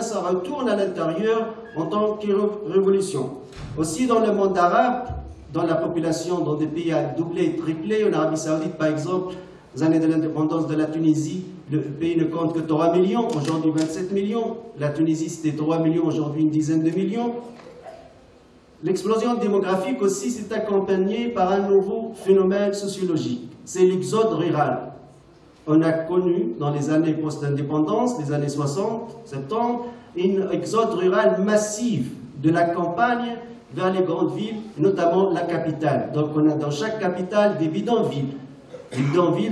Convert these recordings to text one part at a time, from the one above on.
ça retourne à l'intérieur en tant que révolution. Aussi dans le monde arabe, dans la population, dans des pays à doublé, triplé, en Arabie Saoudite par exemple, aux années de l'indépendance de la Tunisie, le pays ne compte que 3 millions, aujourd'hui 27 millions. La Tunisie c'était 3 millions, aujourd'hui une dizaine de millions. L'explosion démographique aussi s'est accompagnée par un nouveau phénomène sociologique, c'est l'exode rural. On a connu dans les années post-indépendance, les années 60, 70, une exode rural massive de la campagne vers les grandes villes, notamment la capitale. Donc on a dans chaque capitale des bidonvilles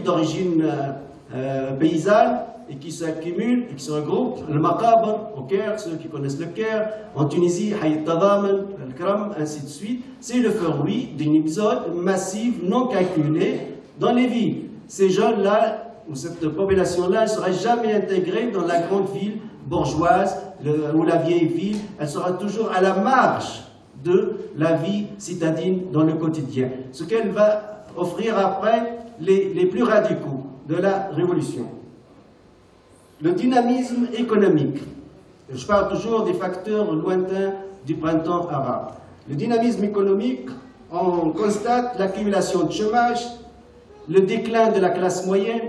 d'origine paysanne et qui s'accumulent et qui se regroupent. Le Maqabr au Caire, ceux qui connaissent le Caire, en Tunisie, Hayat Tadaman, Al-Kram, ainsi de suite. C'est le fruit d'une exode massive non calculée dans les villes. Ces jeunes-là, ou cette population-là, ne sera jamais intégrée dans la grande ville bourgeoise ou la vieille ville. Elle sera toujours à la marge de la vie citadine dans le quotidien. Ce qu'elle va offrir après les plus radicaux de la révolution. Le dynamisme économique. Je parle toujours des facteurs lointains du printemps arabe. Le dynamisme économique, on constate l'accumulation de chômage, le déclin de la classe moyenne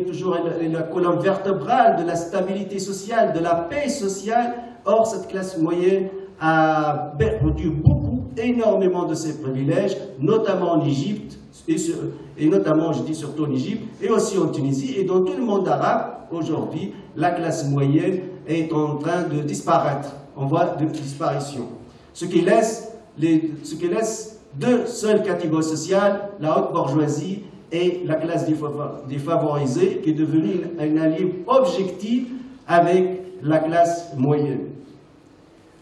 toujours est la colonne vertébrale de la stabilité sociale, de la paix sociale. Or, cette classe moyenne a perdu énormément de ses privilèges, notamment en Égypte, et notamment, je dis surtout en Égypte, et aussi en Tunisie, et dans tout le monde arabe. Aujourd'hui, la classe moyenne est en train de disparaître, en voie de disparition. Ce qui laisse deux seules catégories sociales, la haute bourgeoisie et la classe défavorisée, qui est devenue un allié objectif avec la classe moyenne.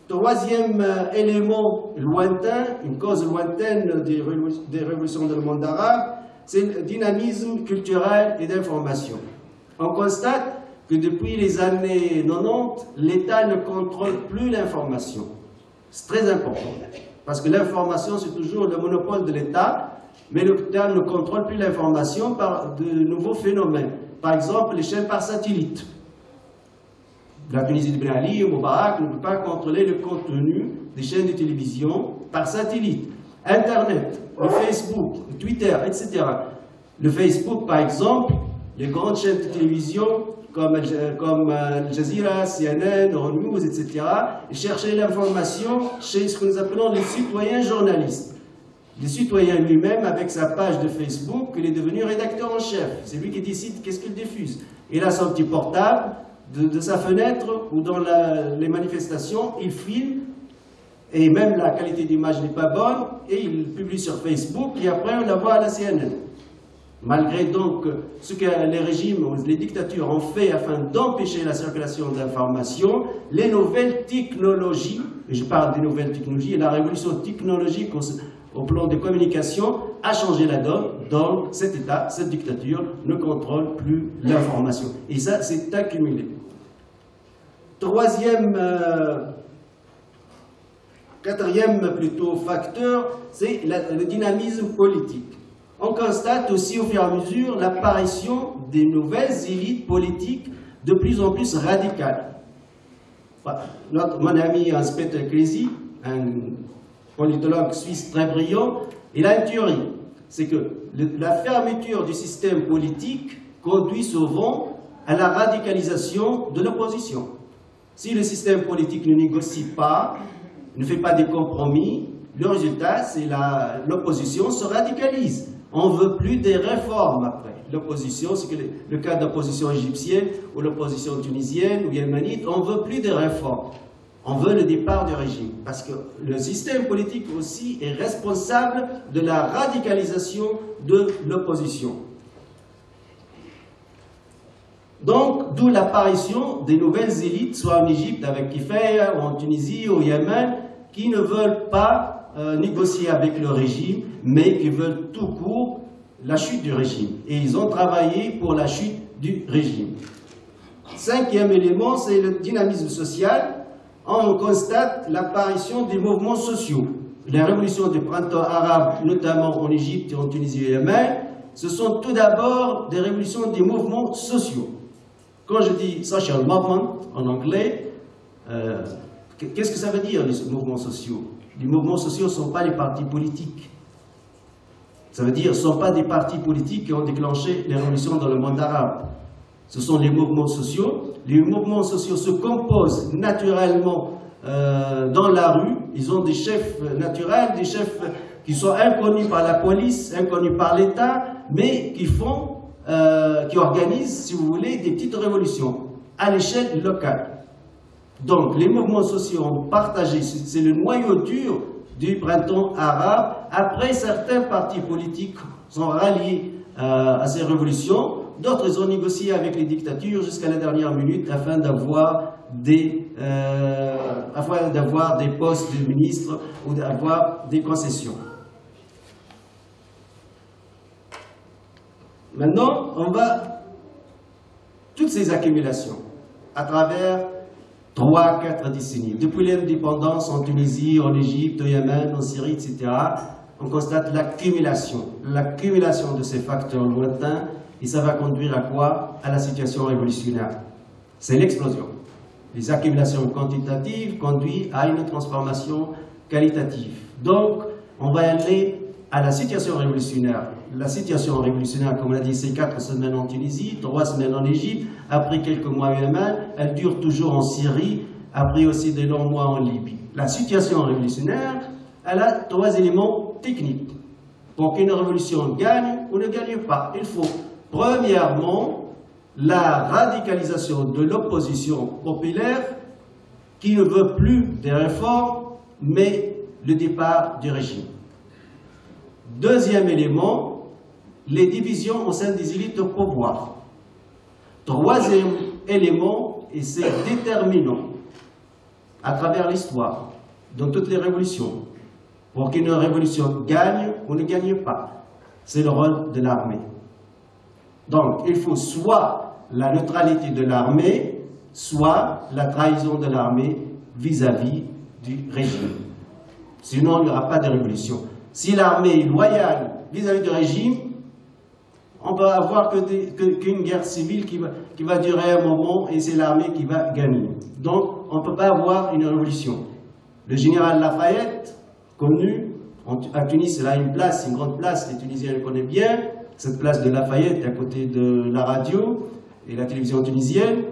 Troisième élément lointain, une cause lointaine des révolutions du monde arabe, c'est le dynamisme culturel et d'information. On constate que depuis les années 90, l'État ne contrôle plus l'information. C'est très important. Parce que l'information, c'est toujours le monopole de l'État, mais l'État ne contrôle plus l'information par de nouveaux phénomènes. Par exemple, les chaînes par satellite. La Tunisie de Ben Ali, Moubarak ne peut pas contrôler le contenu des chaînes de télévision par satellite. Internet, le Facebook, le Twitter, etc. Le Facebook, par exemple, les grandes chaînes de télévision comme Al Jazeera, CNN, News, etc., et chercher l'information chez ce que nous appelons les citoyens journalistes. Le citoyen lui-même, avec sa page de Facebook, il est devenu rédacteur en chef. C'est lui qui décide qu'est-ce qu'il diffuse. Il a son petit portable de sa fenêtre ou dans les manifestations, il filme, et même la qualité d'image n'est pas bonne, et il publie sur Facebook, et après on la voit à la CNN. Malgré donc ce que les régimes ou les dictatures ont fait afin d'empêcher la circulation d'informations, les nouvelles technologies, et je parle des nouvelles technologies, et la révolution technologique au plan de communication a changé la donne. Donc cet État, cette dictature ne contrôle plus l'information. Et ça, c'est accumulé. Quatrième plutôt facteur, c'est le dynamisme politique. On constate aussi au fur et à mesure l'apparition des nouvelles élites politiques de plus en plus radicales. Mon ami Hans-Peter Kresi, un politologue suisse très brillant, il a une théorie. C'est que la fermeture du système politique conduit souvent à la radicalisation de l'opposition. Si le système politique ne négocie pas, ne fait pas des compromis, le résultat, c'est l'opposition se radicalise. On ne veut plus des réformes après. L'opposition, c'est le cas de l'opposition égyptienne ou l'opposition tunisienne ou yéménite, on ne veut plus des réformes. On veut le départ du régime. Parce que le système politique aussi est responsable de la radicalisation de l'opposition. Donc, d'où l'apparition des nouvelles élites, soit en Égypte avec Kifaya, ou en Tunisie, ou au Yémen, qui ne veulent pas négocier avec le régime, mais qui veulent tout court la chute du régime. Et ils ont travaillé pour la chute du régime. Cinquième élément, c'est le dynamisme social. On constate l'apparition des mouvements sociaux. Les révolutions du printemps arabe, notamment en Égypte et en Tunisie et au Yémen, ce sont tout d'abord des révolutions des mouvements sociaux. Quand je dis social movement en anglais, Qu'est-ce que ça veut dire, les mouvements sociaux? Les mouvements sociaux ne sont pas les partis politiques. Ça veut dire que ce ne sont pas des partis politiques qui ont déclenché les révolutions dans le monde arabe. Ce sont les mouvements sociaux. Les mouvements sociaux se composent naturellement dans la rue. Ils ont des chefs naturels, des chefs qui sont inconnus par la police, inconnus par l'État, mais qui organisent, si vous voulez, des petites révolutions à l'échelle locale. Donc, les mouvements sociaux ont partagé, c'est le noyau dur du printemps arabe. Après, certains partis politiques sont ralliés à ces révolutions. D'autres ont négocié avec les dictatures jusqu'à la dernière minute afin d'avoir des postes de ministres ou d'avoir des concessions. Maintenant, on va toutes ces accumulations à travers 3-4 décennies. Depuis l'indépendance en Tunisie, en Égypte, au Yémen, en Syrie, etc., on constate l'accumulation de ces facteurs lointains, et ça va conduire à quoi? À la situation révolutionnaire. C'est l'explosion. Les accumulations quantitatives conduisent à une transformation qualitative. Donc, on va aller à la situation révolutionnaire. La situation révolutionnaire, comme on l'a dit, c'est 4 semaines en Tunisie, 3 semaines en Égypte, après quelques mois au Yémen, elle dure toujours en Syrie, après aussi de longs mois en Libye. La situation révolutionnaire, elle a 3 éléments techniques. Pour qu'une révolution gagne ou ne gagne pas, il faut, premièrement, la radicalisation de l'opposition populaire qui ne veut plus des réformes, mais le départ du régime. Deuxième élément, les divisions au sein des élites au pouvoir. Troisième élément, et c'est déterminant à travers l'histoire, dans toutes les révolutions, pour qu'une révolution gagne ou ne gagne pas, c'est le rôle de l'armée. Donc, il faut soit la neutralité de l'armée, soit la trahison de l'armée vis-à-vis du régime. Sinon, il n'y aura pas de révolution. Si l'armée est loyale vis-à-vis du régime, on ne peut avoir qu'une guerre civile qui va durer un moment et c'est l'armée qui va gagner. Donc, on ne peut pas avoir une révolution. Le général Lafayette, connu, à Tunis, il a une place, une grande place, les Tunisiens le connaissent bien. Cette place de Lafayette, à côté de la radio et la télévision tunisienne,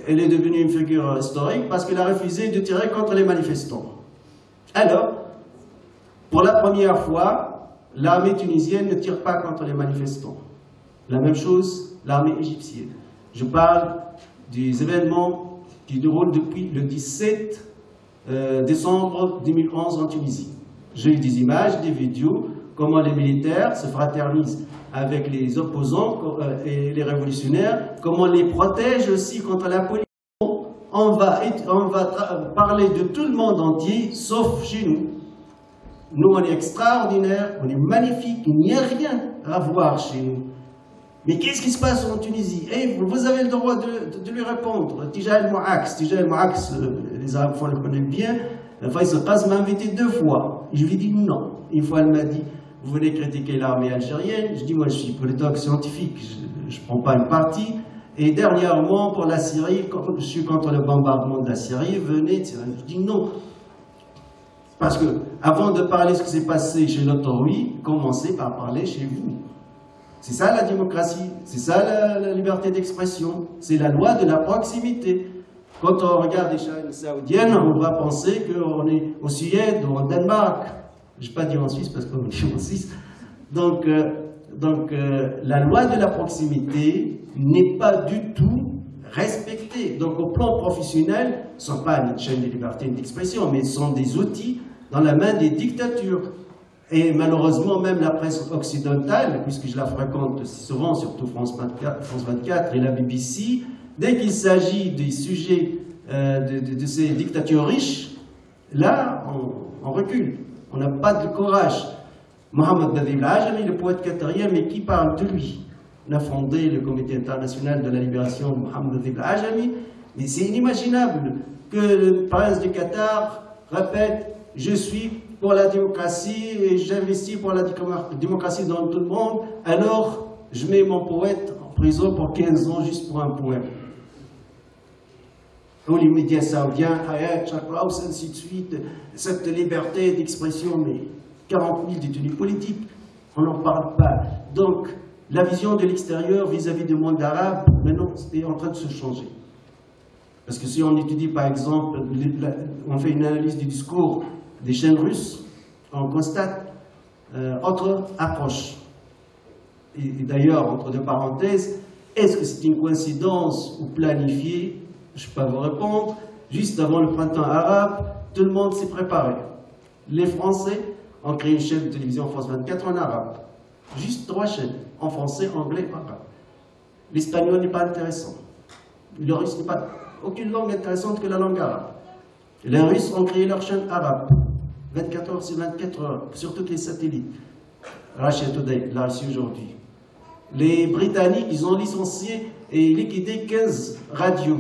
elle est devenue une figure historique parce qu'elle a refusé de tirer contre les manifestants. Alors, pour la première fois, l'armée tunisienne ne tire pas contre les manifestants. La même chose, l'armée égyptienne. Je parle des événements qui déroulent depuis le 17 décembre 2011 en Tunisie. J'ai eu des images, des vidéos, comment les militaires se fraternisent avec les opposants et les révolutionnaires, comment on les protège aussi contre la police. On va parler de tout le monde entier, sauf chez nous. Nous, on est extraordinaire, on est magnifique, il n'y a rien à voir chez nous. Mais qu'est-ce qui se passe en Tunisie? Et vous avez le droit de lui répondre. Tija el-Mouaks, les Arabes le connaissent bien, Faisal Qaz m'a invité 2 fois. Je lui ai dit non. Une fois, elle m'a dit, vous venez critiquer l'armée algérienne. Je dis, moi, je suis politologue scientifique, je ne prends pas une partie. Et dernièrement, pour la Syrie, je suis contre le bombardement de la Syrie, venez. Je dis non. Parce que, avant de parler de ce qui s'est passé chez l'autorité, commencez par parler chez vous. C'est ça la démocratie, c'est ça la liberté d'expression, c'est la loi de la proximité. Quand on regarde les chaînes saoudiennes, on va penser qu'on est au Suède ou en Danemark. Je ne vais pas dire en Suisse parce qu'on est en Suisse. Donc, la loi de la proximité n'est pas du tout respectée. Donc au plan professionnel, ce ne sont pas une chaîne de liberté d'expression, mais ce sont des outils dans la main des dictatures. Et malheureusement, même la presse occidentale, puisque je la fréquente souvent, surtout France 24 et la BBC, dès qu'il s'agit des sujets de ces dictatures riches, là, on recule. On n'a pas de courage. Mohamed Dadib al-Ajami, le poète qatarien, mais qui parle de lui? On a fondé le Comité international de la libération de Mohamed Dadib al-Ajami, mais c'est inimaginable que le prince du Qatar répète « Je suis pour la démocratie et j'investis pour la démocratie dans tout le monde, alors je mets mon poète en prison pour 15 ans juste pour un poème. » ou les médias saoudiens, Hayat, Chakraus, ainsi de suite, cette liberté d'expression, mais 40 000 détenus politiques, on n'en parle pas. Donc, la vision de l'extérieur vis-à-vis du monde arabe, maintenant, est en train de se changer. Parce que si on étudie, par exemple, on fait une analyse du discours des chaînes russes, on constate autre approche. Et d'ailleurs, entre deux parenthèses, est-ce que c'est une coïncidence ou planifié? Je ne peux pas vous répondre. Juste avant le printemps arabe, tout le monde s'est préparé. Les Français ont créé une chaîne de télévision France 24 en arabe. Juste 3 chaînes, en français, anglais, arabe. L'espagnol n'est pas intéressant. Le russe n'est pas aucune langue intéressante que la langue arabe. Les Russes ont créé leur chaîne arabe. 24 heures sur 24 heures, sur tous les satellites. Russia Today, la Russie aujourd'hui. Les Britanniques, ils ont licencié et liquidé 15 radios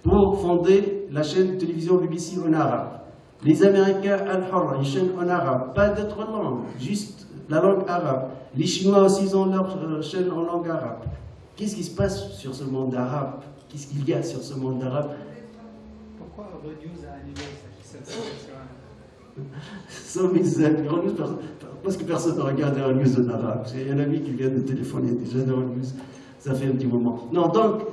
pour fonder la chaîne de télévision BBC en arabe. Les Américains, Al-Hurra, une chaîne en arabe, pas d'autres langues, juste la langue arabe. Les Chinois aussi, ils ont leur chaîne en langue arabe. Qu'est-ce qui se passe sur ce monde arabe? Qu'est-ce qu'il y a sur ce monde arabe? Pourquoi Euronews a annulé cette sélection? Parce que personne ne regarde Euronews en arabe. J'ai un ami qui vient de téléphoner déjà d'Euronews, ça fait un petit moment. Non, donc,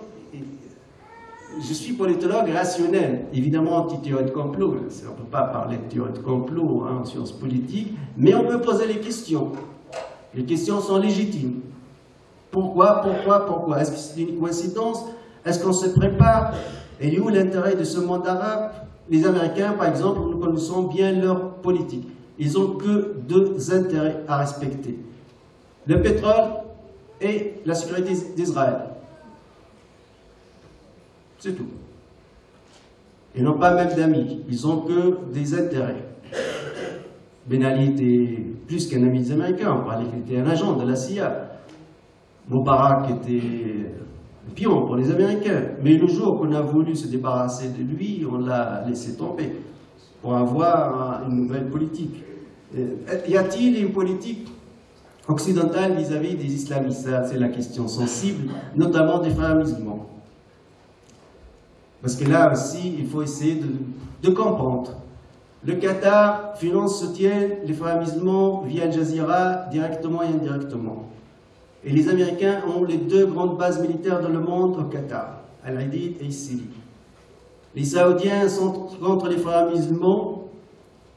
je suis politologue rationnel, évidemment anti-théorie de complot. On ne peut pas parler de théorie de complot en sciences politiques, mais on peut poser les questions. Les questions sont légitimes. Pourquoi? Est-ce que c'est une coïncidence? Est-ce qu'on se prépare? Et où l'intérêt de ce monde arabe? Les Américains, par exemple, nous connaissons bien leur politique. Ils n'ont que 2 intérêts à respecter. Le pétrole et la sécurité d'Israël. C'est tout. Ils n'ont pas même d'amis. Ils n'ont que des intérêts. Ben Ali était plus qu'un ami des Américains. On parlait qu'il était un agent de la CIA. Moubarak était un pion pour les Américains. Mais le jour qu'on a voulu se débarrasser de lui, on l'a laissé tomber pour avoir une nouvelle politique. Y a-t-il une politique occidentale vis-à-vis des islamistes? C'est la question sensible, notamment des frères musulmans. Parce que là aussi, il faut essayer de comprendre. Le Qatar finance, soutient les frères musulmans via Al Jazeera, directement et indirectement. Et les Américains ont les 2 grandes bases militaires dans le monde au Qatar, Al-Hadid et Siri. Les Saoudiens sont contre les frères musulmans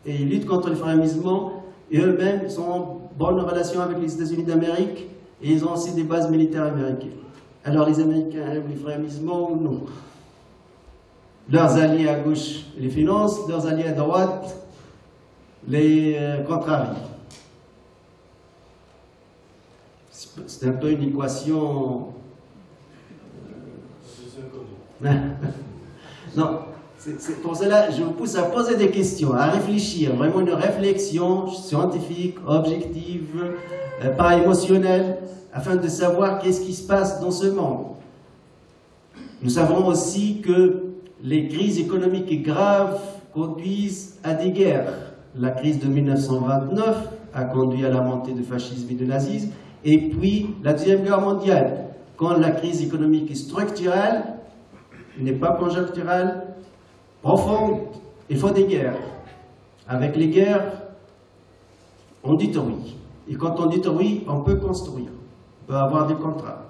et ils luttent contre les frères musulmans et eux-mêmes sont en bonne relation avec les États-Unis d'Amérique et ils ont aussi des bases militaires américaines. Alors les Américains aiment les frères musulmans ou non? Leurs alliés à gauche les financent, leurs alliés à droite les contrarient. C'est un peu une équation. Non, c'est pour cela que je vous pousse à poser des questions, à réfléchir, vraiment une réflexion scientifique, objective, pas émotionnelle, afin de savoir qu'est-ce qui se passe dans ce monde. Nous savons aussi que les crises économiques graves conduisent à des guerres. La crise de 1929 a conduit à la montée du fascisme et du nazisme, et puis la Deuxième Guerre mondiale. Quand la crise économique est structurelle, n'est pas conjoncturelle, profonde, il faut des guerres. Avec les guerres, on détruit. Et quand on détruit, on peut construire. On peut avoir des contrats.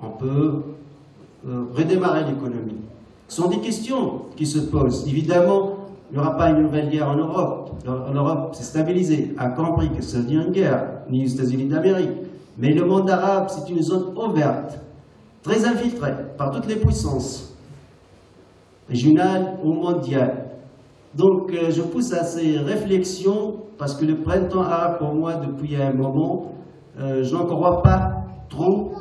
On peut redémarrer l'économie. Ce sont des questions qui se posent. Évidemment, il n'y aura pas une nouvelle guerre en Europe. L'Europe s'est stabilisée, a compris que ça veut dire une guerre, ni aux États-Unis d'Amérique. Mais le monde arabe, c'est une zone ouverte, très infiltrée par toutes les puissances, régionales ou mondiales. Donc, je pousse à ces réflexions, parce que le printemps arabe, pour moi, depuis un moment, je n'en crois pas trop,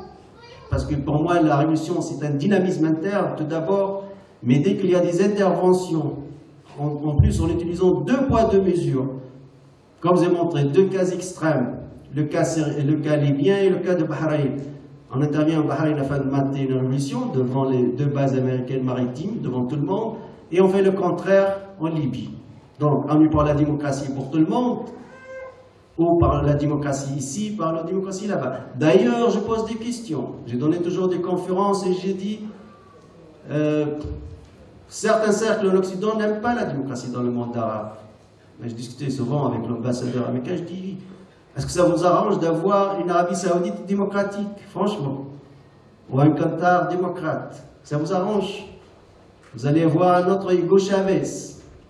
parce que pour moi, la révolution, c'est un dynamisme interne, tout d'abord, mais dès qu'il y a des interventions, en plus en utilisant 2 poids, 2 mesures, comme j'ai montré, 2 cas extrêmes, le cas libyen et le cas de Bahreïn. On intervient en Bahreïn afin de maintenir une révolution devant les 2 bases américaines maritimes, devant tout le monde, et on fait le contraire en Libye. Donc, on est par la démocratie pour tout le monde, ou par la démocratie ici, par la démocratie là-bas. D'ailleurs, je pose des questions. J'ai donné toujours des conférences et j'ai dit, Certains cercles en Occident n'aiment pas la démocratie dans le monde arabe. Mais je discutais souvent avec l'ambassadeur américain, je dis, est-ce que ça vous arrange d'avoir une Arabie Saoudite démocratique, franchement, ou un Qatar démocrate? Ça vous arrange? Vous allez voir un autre Hugo Chavez.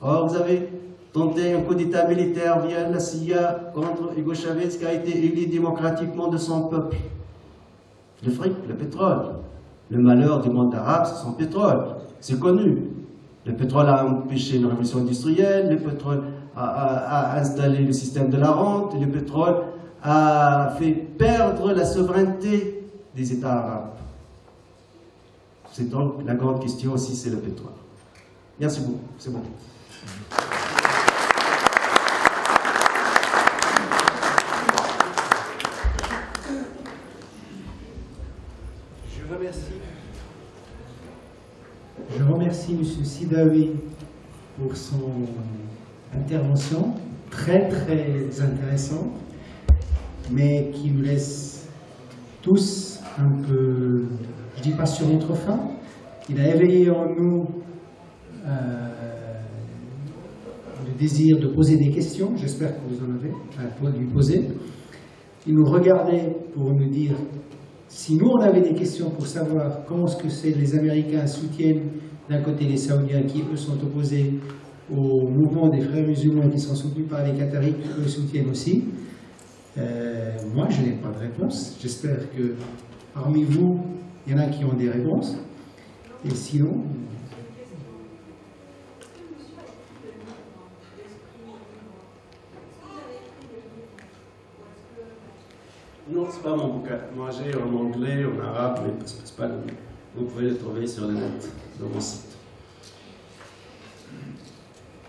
Or, vous avez tenté un coup d'État militaire via la CIA contre Hugo Chavez qui a été élu démocratiquement de son peuple. Le fric, le pétrole. Le malheur du monde arabe, c'est son pétrole. C'est connu. Le pétrole a empêché une révolution industrielle, le pétrole a installé le système de la rente, et le pétrole a fait perdre la souveraineté des États arabes. C'est donc la grande question aussi, c'est le pétrole. Merci beaucoup, c'est bon. Je remercie M. Sidawi pour son intervention, très intéressante, mais qui nous laisse tous un peu, je ne dis pas sur notre faim. Il a éveillé en nous le désir de poser des questions, j'espère que vous en avez, pour lui poser. Il nous regardait pour nous dire, si nous on avait des questions pour savoir comment est-ce que les Américains soutiennent d'un côté les Saoudiens qui eux sont opposés au mouvement des frères musulmans qui sont soutenus par les Qataris qui eux soutiennent aussi, moi je n'ai pas de réponse. J'espère que parmi vous, il y en a qui ont des réponses. Et sinon... Non, c'est pas mon bouquin. Moi, j'ai en anglais, en arabe, mais c'est pas le mien. Vous pouvez le trouver sur le net, dans mon site.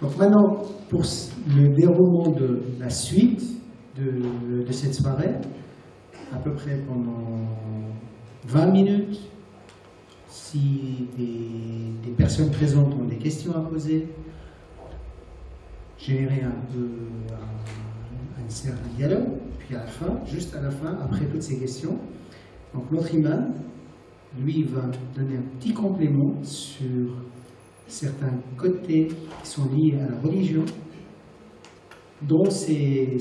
Donc maintenant, pour le déroulement de la suite de cette soirée, à peu près pendant 20 minutes, si des personnes présentes ont des questions à poser, générer un peu un cercle de dialogue. Puis à la fin, juste à la fin, après toutes ces questions, donc notre imam, lui, va donner un petit complément sur certains côtés qui sont liés à la religion, dont ces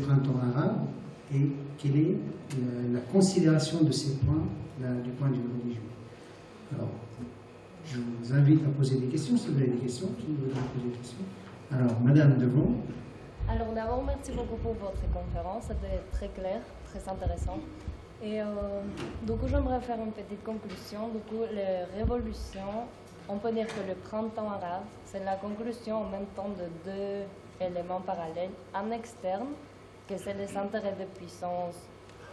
printemps arabes, et quelle est la considération de ces points du point de vue religieux. Alors, je vous invite à poser des questions, si vous avez des questions, qui veut poser des questions. Alors, Madame Devon. Alors d'abord, merci beaucoup pour votre conférence, c'était très clair, très intéressant. Et du coup, j'aimerais faire une petite conclusion. Du coup, les révolutions, on peut dire que le printemps arabe, c'est la conclusion en même temps de deux éléments parallèles. Un externe, que c'est les intérêts de puissance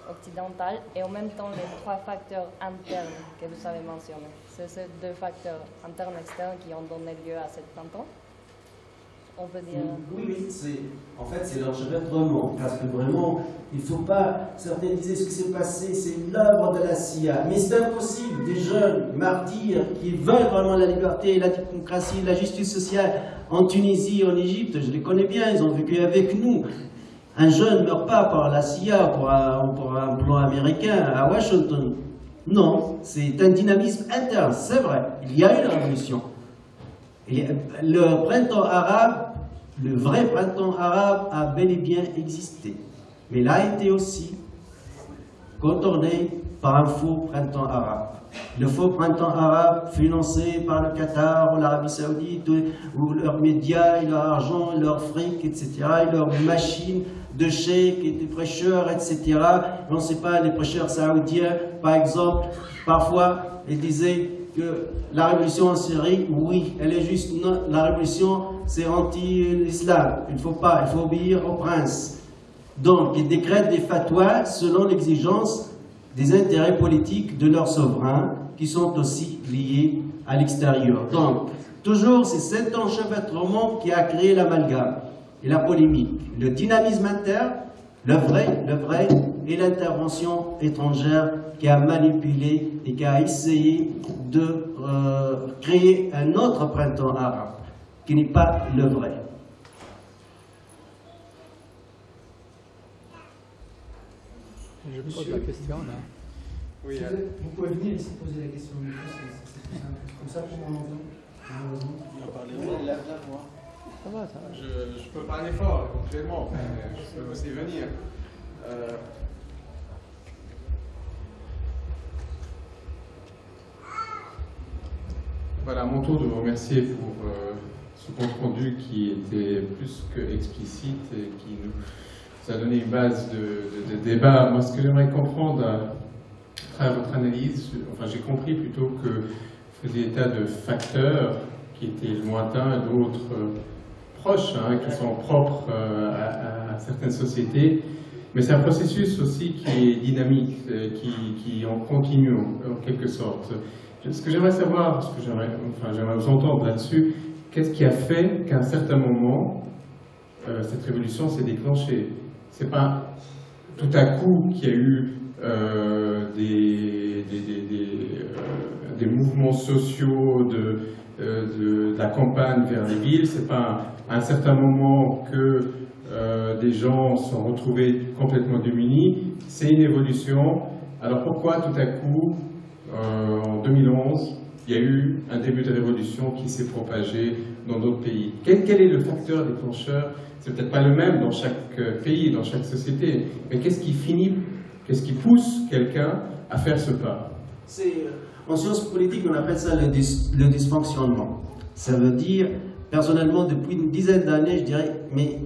occidentale, et en même temps les trois facteurs internes que vous avez mentionnés. C'est ces deux facteurs internes et externes qui ont donné lieu à ce printemps. On peut dire... Oui, en fait, c'est l'enchevêtrement, parce que vraiment, il ne faut pas... Certains disaient ce qui s'est passé, c'est l'œuvre de la CIA. Mais c'est impossible, des jeunes martyrs qui veulent vraiment la liberté, la démocratie, la justice sociale en Tunisie, en Égypte, je les connais bien, ils ont vécu avec nous. Un jeune ne meurt pas par la CIA pour un plan américain à Washington. Non, c'est un dynamisme interne, c'est vrai. Il y a une révolution. Et le printemps arabe, le vrai printemps arabe a bel et bien existé. Mais il a été aussi contourné par un faux printemps arabe. Le faux printemps arabe financé par le Qatar ou l'Arabie Saoudite, ou leurs médias, et leur argent, et leur fric, etc., et leurs machines de chèques et de prêcheurs, etc. On ne sait pas, les prêcheurs saoudiens, par exemple, parfois, ils disaient que la révolution en Syrie, oui, elle est juste, non, la révolution, c'est anti-l'islam. Il faut obéir au prince. Donc, ils décrètent des fatwas selon l'exigence des intérêts politiques de leurs souverains, qui sont aussi liés à l'extérieur. Donc, toujours, c'est cet enchevêtrement qui a créé l'amalgame et la polémique. Le dynamisme interne, le vrai, et l'intervention étrangère qui a manipulé et qui a essayé de créer un autre printemps arabe, qui n'est pas le vrai. Je pose la question là. Oui, vous pouvez venir ici poser la question. Comme ça, pour mon entendre. Je peux parler fort, éventuellement, mais je peux aussi venir. Voilà, à mon tour de vous remercier pour ce compte rendu qui était plus que explicite et qui nous a donné une base de débat. Moi, ce que j'aimerais comprendre à travers votre analyse, enfin j'ai compris plutôt que vous faisiez état de facteurs qui étaient lointains, d'autres proches, hein, qui sont propres à certaines sociétés. Mais c'est un processus aussi qui est dynamique, qui en continue en quelque sorte. Ce que j'aimerais savoir, ce que j'aimerais vous entendre là-dessus, qu'est-ce qui a fait qu'à un certain moment, cette révolution s'est déclenchée? C'est pas tout à coup qu'il y a eu des mouvements sociaux de la campagne vers les villes, c'est pas à un certain moment que des gens sont retrouvés complètement démunis, c'est une évolution. Alors pourquoi tout à coup, en 2011, il y a eu un début de révolution qui s'est propagé dans d'autres pays? Quel est le facteur déclencheur? C'est peut-être pas le même dans chaque pays, dans chaque société, mais qu'est-ce qui pousse quelqu'un à faire ce pas? En sciences politiques, on appelle ça le dysfonctionnement. Ça veut dire, personnellement, depuis une dizaine d'années, je dirais, mais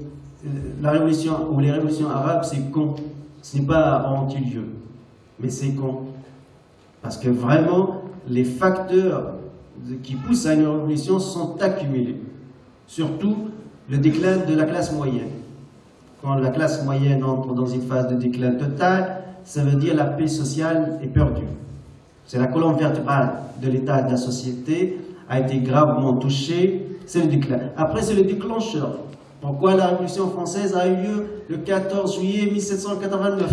la révolution ou les révolutions arabes, c'est con. Ce n'est pas anti-lieu, mais c'est con. Parce que vraiment, les facteurs qui poussent à une révolution sont accumulés. Surtout, le déclin de la classe moyenne. Quand la classe moyenne entre dans une phase de déclin total, ça veut dire la paix sociale est perdue. C'est la colonne vertébrale de l'État et de la société a été gravement touchée, c'est le déclin. Après, c'est le déclencheur. Pourquoi la Révolution française a eu lieu le 14 juillet 1789?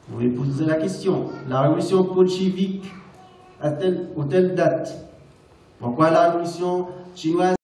Vous pouvez poser la question. La Révolution bolchevique à telle date? Pourquoi la Révolution chinoise